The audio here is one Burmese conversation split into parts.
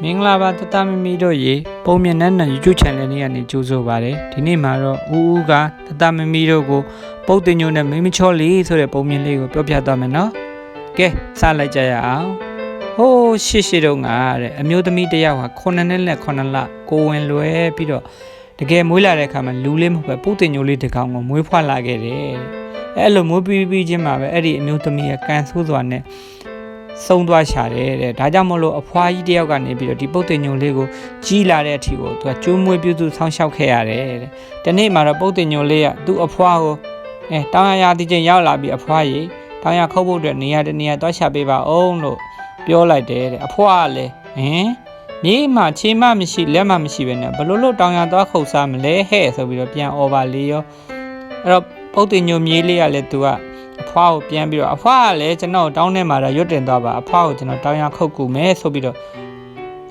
မင်္ဂလာပါတတမမီတို့ရေပုံမြင်တဲ့ YouTube channel လေးကနေကြိုဆိုပါရစေဒီနေ့မှာတော့ဦးကတတမမီတို့ကိုပုတ်တင်ညိုနဲ့မိမချောလေးဆိုတဲ့ပုံမြင်လေးကိုပြောပြသွားမယ်နော်ကဲစလိုက်ကြရအောင်ဟိုးရှေ့တုန်းကတဲ့အမျိုးသမီးတစ်ယောက်ဟာ9နှစ်နဲ့9လကိုဝင်လွယ်ပြီးတော့တကယ်မွေးလာတဲ့အခါမှာလူလေးမဟုတ်ပဲပုတ်တင်ညိုလေးတစ်ကောင်ကိုမွေးဖွားလာခဲ့တယ်အဲ့လိုမွေးပြီးချင်းမှာပဲအဲ့ဒီအမျိုးသမီးရဲ့ကန်ဆိုးစွာနဲ့ဆုံးသွားရှာတယ်တဲ့ဒါကြောင့်မလို့အဖွားကြီးတယောက်ကနေပြီးတော့ဒီပုတ်တင်ညိုလေးကိုကြီးလာတဲ့အထိကိုသူကကျိုးမွေးပြုစုဆောင်းလျှောက်ခဲ့ရတယ်တဲ့ဒီနေ့မှာတော့ပုတ်တင်ညိုလေးကသူ့အဖွားကိုတောင်ရရာတိချင်းရောက်လာပြီးအဖွားကြီးတောင်ရခုတ်ဖို့အတွက်နေရာတနေရာသွားရှာပေးပါအောင်လို့ပြောလိုက်တယ်တဲ့အဖွားကလည်းမြေမှာခြေမမရှိလက်မမရှိပဲနဲ့ဘလို့လို့တောင်ရသွားခုတ်စားမလဲဟဲ့ဆိုပြီးတော့ပြန်အော်ပါလေရောအဲ့တော့ပုတ်တင်ညိုမြေးလေးကလည်းသူကအဖွားကိုပြန်ပြီးတော့အဖွားကလည်းကျွန်တော်တောင်းထဲမှာရွတ်တင်သွားပါအဖွားကိုကျွန်တော်တောင်းရခုတ်ကူမယ်ဆိုပြီးတော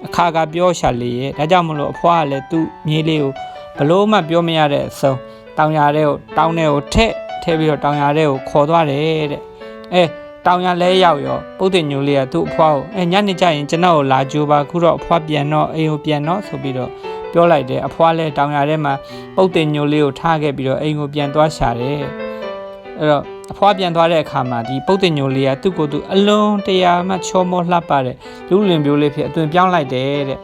့အခါကပြောရှာလေရဲ့ဒါကြောင့်မလို့အဖွားကလည်းသူ့မြေးလေးကိုဘလို့မှပြောမရတဲ့အဆုံးတောင်းရတဲ့ကိုတောင်းထဲကိုထည့်ပြီးတော့တောင်းရတဲ့ကိုခေါ်သွားတယ်တဲ့တောင်ရလဲရောက်ရောပုတ်တင်ညိုလေးကသူ့အဖွားကိုညနေကျရင်ကျွန်တော်ကိုလာကြိုးပါခုတော့အဖွားပြန်တော့အိမ်ကိုပြန်တော့ဆိုပြီးတော့ပြောလိုက်တယ်အဖွားလဲတောင်ရထဲမှာပုတ်တင်ညိုလေးကိုထားခဲ့ပြီးတော့အိမ်ကိုပြန်သွားရှာတယ်အဲ့တော့အဖွားပြန်သွားတဲ့အခါမှာဒီပုတ်တင်ညိုလေးကသူ့ကိုယ်သူအလုံးတရာမှချောမောလှပတဲ့လူလင်ပြိုးလေးဖြစ်အသွင်ပြောင်းလိုက်တယ်တဲ့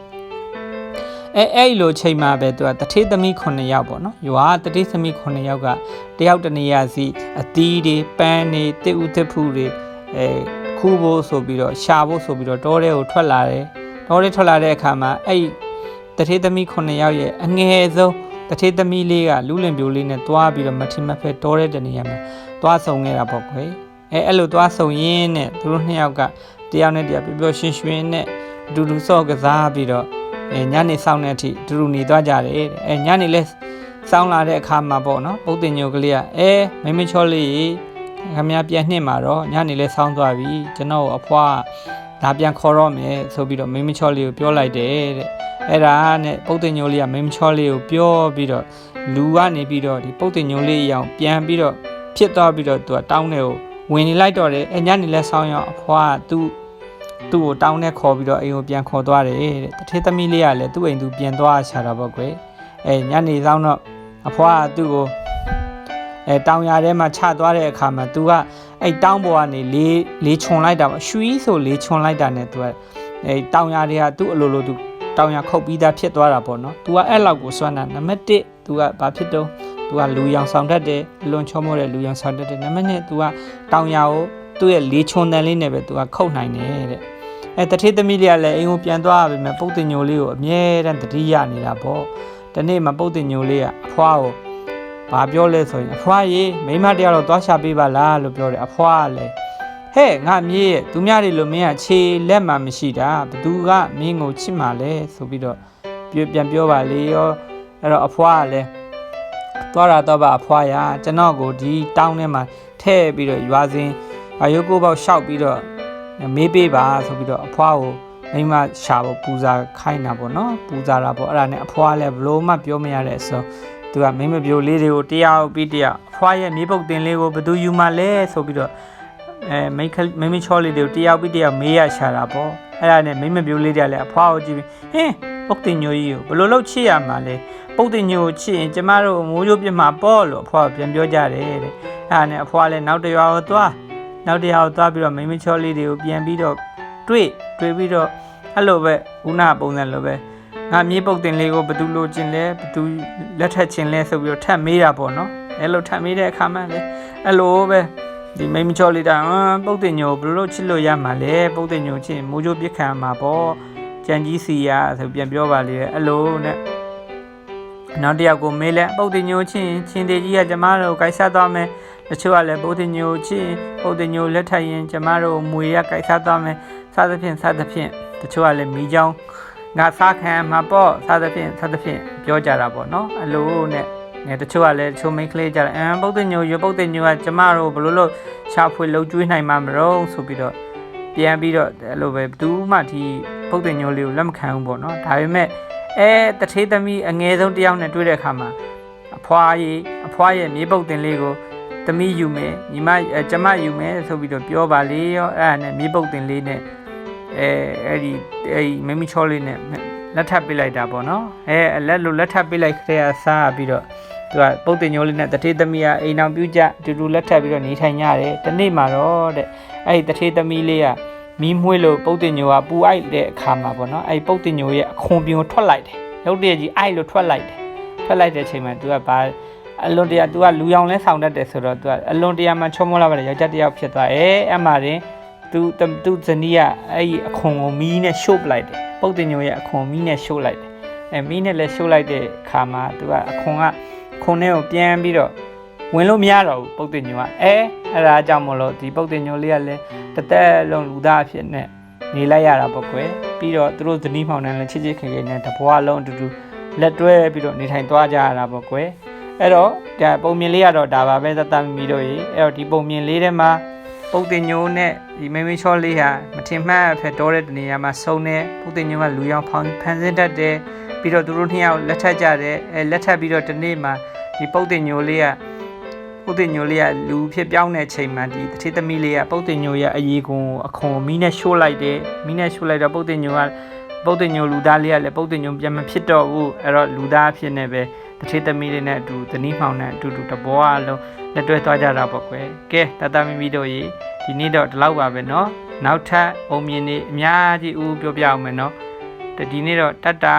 အဲ့လိုချိန်မှာပဲသူကတထေးသမီး9ယောက်ပေါ့နော်ရွာတထေးသမီး9ယောက်ကတယောက်တနေရာစီအသီးတွေပန်းတွေတစ်ဥတစ်ဖူတွေခူးဖို့ဆိုပြီးတော့ရှာဖို့ဆိုပြီးတော့တောထဲကိုထွက်လာတယ်တောထဲထွက်လာတဲ့အခါမှာအဲ့တထေးသမီး9ယောက်ရဲ့အငယ်ဆုံးတထေးသမီးလေးကလူလင်ပြိုးလေးနဲ့တွားပြီးတော့မထင်မဖက်တောထဲတနေရာမှာတွားဆုံနေတာပေါ့ကွယ်အဲ့လိုတွားဆုံရင်းနဲ့သူတို့2ယောက်ကတယောက်နဲ့တယောက်ပျော်ရွှင်ရွှင်နဲ့အတူတူဆော့ကစားပြီးတော့ညနေဆောင်တဲ့အထိတူတူနေသွားကြတယ်ညနေလဲစောင်းလာတဲ့အခါမှာပေါ့နော်ပုတ်တင်ညိုကလေးကမိမချောလေးခမပြန်နှင့်မှာတော့ညနေလဲစောင်းသွားပြီကျွန်တော်အဖွားဒါပြန်ခေါ်တော့မယ်ဆိုပြီးတော့မိမချောလေးကိုပြောလိုက်တယ်တဲ့အဲ့ဒါနဲ့ပုတ်တင်ညိုလေးကမိမချောလေးကိုပြောပြီးတော့လူကနေပြီးတော့ဒီပုတ်တင်ညိုလေးအရောင်ပြန်ပြီးတော့ဖြစ်သွားပြီးတော့သူကတောင်းတယ်ကိုဝင်နေလိုက်တော့တယ်ညနေလဲစောင်းရအောင်အဖွားသူ့ကိုတောင်းနဲ့ခေါ်ပြီးတော့အိမ်ကိုပြန်ခေါ်သွားတယ်တဲ့တထေးသမီးလေးကလည်းသူ့အိမ်သူပြန်သွားချတာပေါ့ကွယ်ညနေဆောင်တော့အဖွားကသူ့ကိုတောင်ရထဲမှာချသွားတဲ့အခါမှာသူကတောင်းပေါ်ကနေလေးခြုံလိုက်တာပေါ့ရွှီဆိုလေးခြုံလိုက်တာနဲ့သူကတောင်ရတွေကသူ့အလိုလိုသူတောင်ရခုတ်ပြီးသားဖြစ်သွားတာပေါ့နော်သူကအဲ့လောက်ကိုစွမ်းတာနံပါတ်1သူကဘာဖြစ်တော့သူကလူရောင်ဆောင်တတ်တယ်အလွန်ချောမောတဲ့လူရောင်ဆောင်တတ်တယ်နံပါတ်2သူကတောင်ရကိုသူ့ရဲ့လေးခြုံတန်လေးနဲ့ပဲသူကခုတ်နိုင်တယ်တဲ့တထေးသမီးလေးကလည်းအိမ်ကိုပြန်သွားပြီမဲ့ပုတ်တင်ညိုလေးကိုအမြဲတမ်းတတိယနေတာပေါ့ဒီနေ့မှပုတ်တင်ညိုလေးကအဖွားကိုဘာပြောလဲဆိုရင်အဖွားရေမိမတယောက်တော့သွားရှာပေးပါလားလို့ပြောတယ်အဖွားကလည်းဟဲ့ငါမြေးရဲ့သူများတွေလို့မင်းကခြေလက်မှမရှိတာဘသူကမင်းကိုချစ်မှလဲဆိုပြီးတော့ပြန်ပြောပါလေရောအဲ့တော့အဖွားကလည်းသွားတာတော့ပါအဖွားရကျွန်တော်ကိုဒီတောင်းထဲမှာထည့်ပြီးတော့ရွာစဉ်ရုပ်ကိုပေါက်ရှောက်ပြီးတော့မေးပေးပါဆိုပြီးတော့အဖွားကိုမိမရှာဖို့ပူဇာခိုင်းတာပေါ့နော်ပူဇာတာပေါ့အဲ့ဒါနဲ့အဖွားလည်းဘလို့မှပြောမရတဲ့အဆုံးသူကမိမပြိုလေးတွေကိုတယောက်ပြီးတယောက်အဖွားရဲ့မြေပုတ်တင်လေးကိုဘသူယူမှလဲဆိုပြီးတော့မိမချောလေးတွေကိုတယောက်ပြီးတယောက်မေးရရှာတာပေါ့အဲ့ဒါနဲ့မိမပြိုလေးတွေကလည်းအဖွားကိုကြည့်ပြီးပုတ်တင်ညိုကြီးကိုဘလို့လို့ချစ်ရမှာလဲပုတ်တင်ညိုကိုချစ်ရင်ကျမတို့မိုးရိုးပြမှာပေါ့လို့အဖွားကပြန်ပြောကြတယ်တဲ့အဲ့ဒါနဲ့အဖွားလည်းနောက်တစ်ရွာကိုသွားပြီးတော့မိမချောလေးတွေကိုပြန်ပြီးတော့တွေ့ပြီးတော့အဲ့လိုပဲဦးနာပုံစံလိုပဲငါမြေပုတ်တင်လေးကိုဘသူလိုချင်လဲဘသူလက်ထက်ချင်လဲဆိုပြီးတော့ထပ်မေးတာပေါ့နော်အဲ့လိုထပ်မေးတဲ့အခါမှလည်းအဲ့လိုပဲဒီမိမချောလေးတာပုတ်တင်ညိုဘယ်လိုချစ်လို့ရမှာလဲပုတ်တင်ညိုချစ်မိုးကြိုးပြစ်ခံမှာပေါ့ကြံကြီးစီရဆိုပြန်ပြောပါလေအဲ့လိုနဲ့နောက်တစ်ယောက်ကိုမေးလဲပုတ်တင်ညိုချင်းသေးကြီးကကျမတို့ကိုက်ဆက်သွားမယ်တချို့ကလည်းပုတ်တင်ညိုချင်းပုတ်တင်ညိုလက်ထက်ရင်ကျမတို့မွေရကိုက်ဆက်သွားမယ်စသဖြင့်တချို့ကလည်းမိချောင်းငါစားခံမှာပေါ့စသဖြင့်ပြောကြတာပေါ့နော်အလိုနဲ့တချို့ကလည်းချိုမိန်ကလေးကြတယ်ပုတ်တင်ညိုရပုတ်တင်ညိုကကျမတို့ဘလို့လို့ရှာဖွေလှုပ်ကျွေးနိုင်မှာမလို့ဆိုပြီးတော့ပြန်ပြီးတော့အဲ့လိုပဲဘူးမှဒီပုတ်တင်ညိုလေးကိုလက်မခံဘူးပေါ့နော်ဒါပေမဲ့တထေးသမီးအငယ်ဆုံးတယောက်နဲ့တွေ့တဲ့အခါမှာအဖွားရဲ့မြေပုတ်တင်လေးကိုသမီးယူမယ်ညီမကျမယူမယ်ဆိုပြီးတော့ပြောပါလေရောအဲ့ဒါနဲ့မြေပုတ်တင်လေးနဲ့ မိမိချောလေးနဲ့လက်ထပ်ပေးလိုက်တာပေါ့နော်လက်ထပ်ပေးလိုက်ခဲ့ရစားပြီးတော့သူကပုတ်တင်ညိုလေးနဲ့တထေးသမီးကအိမ်အောင်ပြုကြတူလက်ထပ်ပြီးတော့နေထိုင်ကြတယ်တနေ့မှာတော့တဲ့အဲ့ဒီတထေးသမီးလေးကမီးမွှေးလို့ပုတ်တင်ညိုကပူအိုက်တဲ့အခါမှာပေါ့နော်အဲ့ပုတ်တင်ညိုရဲ့အခွန်ပြင်ကိုထွက်လိုက်တယ်ရုတ်တရက်ကြီးအိုက်လို့ထွက်လိုက်တဲ့အချိန်မှာသူကဘာအလွန်တရာ तू ကလူရောင်လဲဆောင်တတ်တယ်ဆိုတော့ तू ကအလွန်တရာမှချောမောလာပါတယ်ယောက်ျားတစ်ယောက်ဖြစ်သွားအဲ့မှာတင် तू ဇနီးကအဲ့ဒီအခွန်ကိုမီးနဲ့ရှို့ပလိုက်တယ်ပုတ်တင်ညိုရဲ့အခွန်မီးနဲ့ရှို့လိုက်တယ်မီးနဲ့လည်းရှို့လိုက်တဲ့အခါမှာ तू ကအခွန်ထဲကိုပြန်ပြီးတော့ဝင်လို့မရတော့ဘူးပုတ်တင်ညိုကအဲ့ဒါကြောင့်မလို့ဒီပုတ်တင်ညိုလေးကလည်းတစ်သက်လုံးလူသားအဖြစ်နဲ့နေလိုက်ရတာပေါ့ကွယ်ပြီးတော့သူတို့ဇနီးမောင်နှံလည်းချစ်ချစ်ခင်ခင်နဲ့တဘွားလုံးအတူတူလက်တွဲပြီးတော့နေထိုင်သွားကြရတာပေါ့ကွယ်အဲ့တော့ဒါပုံမြင်လေးကတော့ဒါပါပဲသတ္တမီတို့ရေအဲ့တော့ဒီပုံမြင်လေးထဲမှာပုတ်တင်ညိုနဲ့ဒီမိမိချောလေးဟာမထင်မှတ်ဖက်တော်တဲ့နေရာမှာစုံနေပုတ်တင်ညိုကလူရောင်ဖန်ဆင်းတတ်တယ်ပြီးတော့သူတို့နှစ်ယောက်လက်ထပ်ကြတယ်လက်ထပ်ပြီးတော့ဒီနေ့မှာဒီပုတ်တင်ညိုလေးကလူဖြစ်ပြောင်းတဲ့ချိန်မှာဒီတထေးသမီးလေးကပုတ်တင်ညိုရဲ့အရေးကိုအခွန်မီးနဲ့ရှို့လိုက်တယ်မီးနဲ့ရှို့လိုက်တော့ပုတ်တင်ညိုလူသားလေးကလည်းပုတ်တင်ညိုပြန်မဖြစ်တော့ဘူးအဲ့တော့လူသားအဖြစ်နဲ့ပဲတထေးသမီးလေးနဲ့အတူဇနီးမောင်နဲ့အတူတဘောအလုံးလက်တွဲသွားကြတာပေါ့ကွယ်ကဲတမီတို့ရေဒီနေ့တော့ဒီလောက်ပါပဲเนาะနောက်ထပ်ပုံမြင်နေအများကြီးဦးပြောပြအောင်မယ်เนาะဒီနေ့တော့တတ်တာ